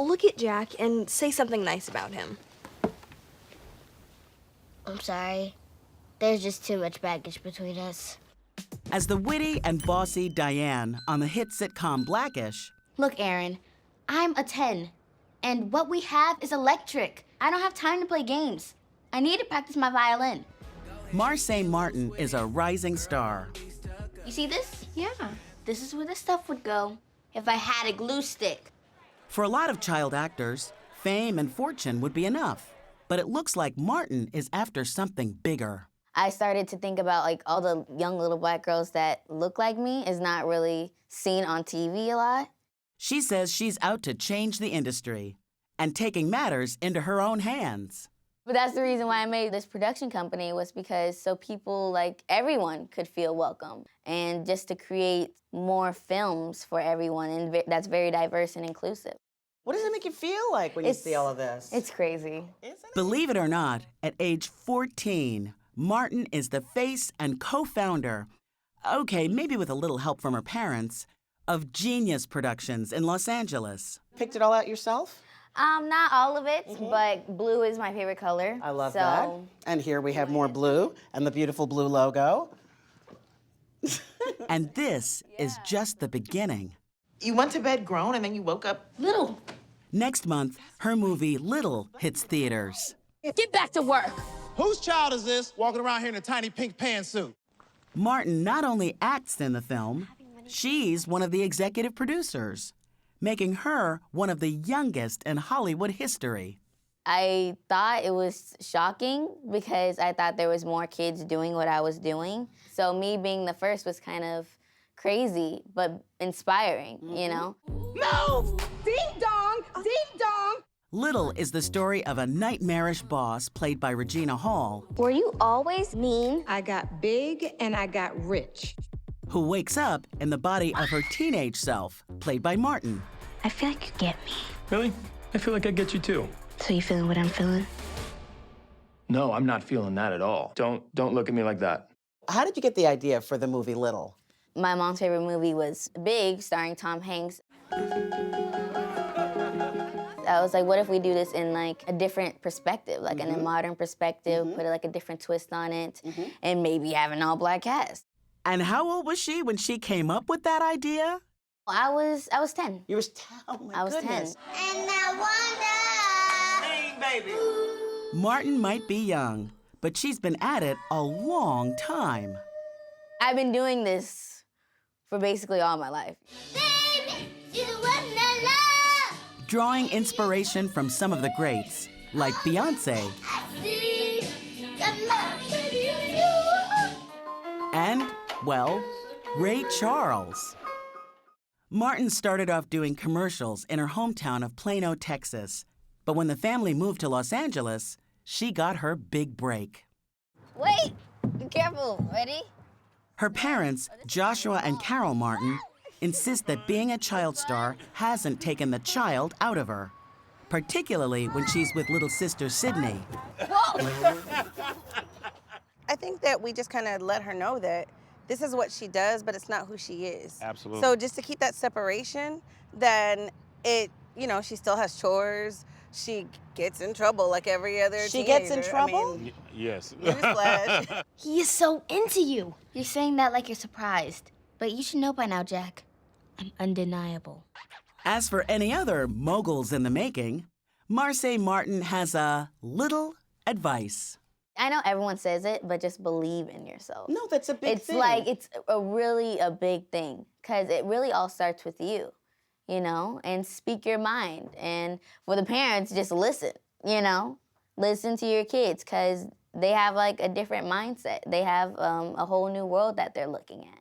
look at Jack and say something nice about him. I'm sorry. There's just too much baggage between us. As the witty and bossy Diane on the hit sitcom Blackish, Look, Aaron, I'm a 10, and what we have is electric. I don't have time to play games. I need to practice my violin. Marsai Martin is a rising star. You see this? Yeah. This is where the stuff would go if I had a glue stick. For a lot of child actors, fame and fortune would be enough. But it looks like Martin is after something bigger. I started to think about like all the young little black girls that look like me is not really seen on TV a lot. She says she's out to change the industry and taking matters into her own hands. But that's the reason why I made this production company, was because so people, like everyone, could feel welcome, and just to create more films for everyone, and that's very diverse and inclusive. What does it make you feel like when you see all of this? It's crazy. Isn't it? Believe it or not, at age 14, Martin is the face and co-founder, okay, maybe with a little help from her parents, of Genius Productions in Los Angeles. Picked it all out yourself? Not all of it, but blue is my favorite color. I love that. And here we have more blue and the beautiful blue logo. And this is just the beginning. You went to bed grown and then you woke up Little. Next month, her movie Little hits theaters. Get back to work. Whose child is this walking around here in a tiny pink pantsuit? Martin not only acts in the film, she's one of the executive producers, making her one of the youngest in Hollywood history. I thought it was shocking because I thought there was more kids doing what I was doing. So me being the first was kind of crazy, but inspiring, you know? No! Ding dong! Ding dong! Little is the story of a nightmarish boss played by Regina Hall, Were you always mean? I got big and I got rich. who wakes up in the body of her teenage self, played by Martin. I feel like you get me. Really? I feel like I get you too. So you feeling what I'm feeling? No, I'm not feeling that at all. Don't look at me like that. How did you get the idea for the movie Little? My mom's favorite movie was Big, starring Tom Hanks. I was like, what if we do this in like a different perspective, like in a modern perspective, put like a different twist on it, and maybe have an all-black cast. And how old was she when she came up with that idea? I was 10. You were 10. Oh my I was goodness. 10. And I wonder. Sing, baby. Martin might be young, but she's been at it a long time. I've been doing this for basically all my life. Baby, you wanna love. Drawing inspiration from some of the greats, like Beyonce I see the love in you. and, well, Ray Charles. Martin started off doing commercials in her hometown of Plano, Texas. But when the family moved to Los Angeles, she got her big break. Wait, be careful, ready? Her parents, Joshua and Carol Martin, insist that being a child star hasn't taken the child out of her, particularly when she's with little sister Sydney. I think that we just kind of let her know that this is what she does, but it's not who she is. Absolutely. So just to keep that separation, then she still has chores. She gets in trouble like every other She gets in teenager. trouble? I mean, Yes. newsflash. He is so into you. You're saying that like you're surprised, but you should know by now, Jack. I'm undeniable. As for any other moguls in the making, Marsai Martin has a little advice. I know everyone says it, but just believe in yourself. No, that's a big thing. It's really a big thing, because it really all starts with you, and speak your mind. And for the parents, just listen, listen to your kids, because they have like a different mindset. They have a whole new world that they're looking at.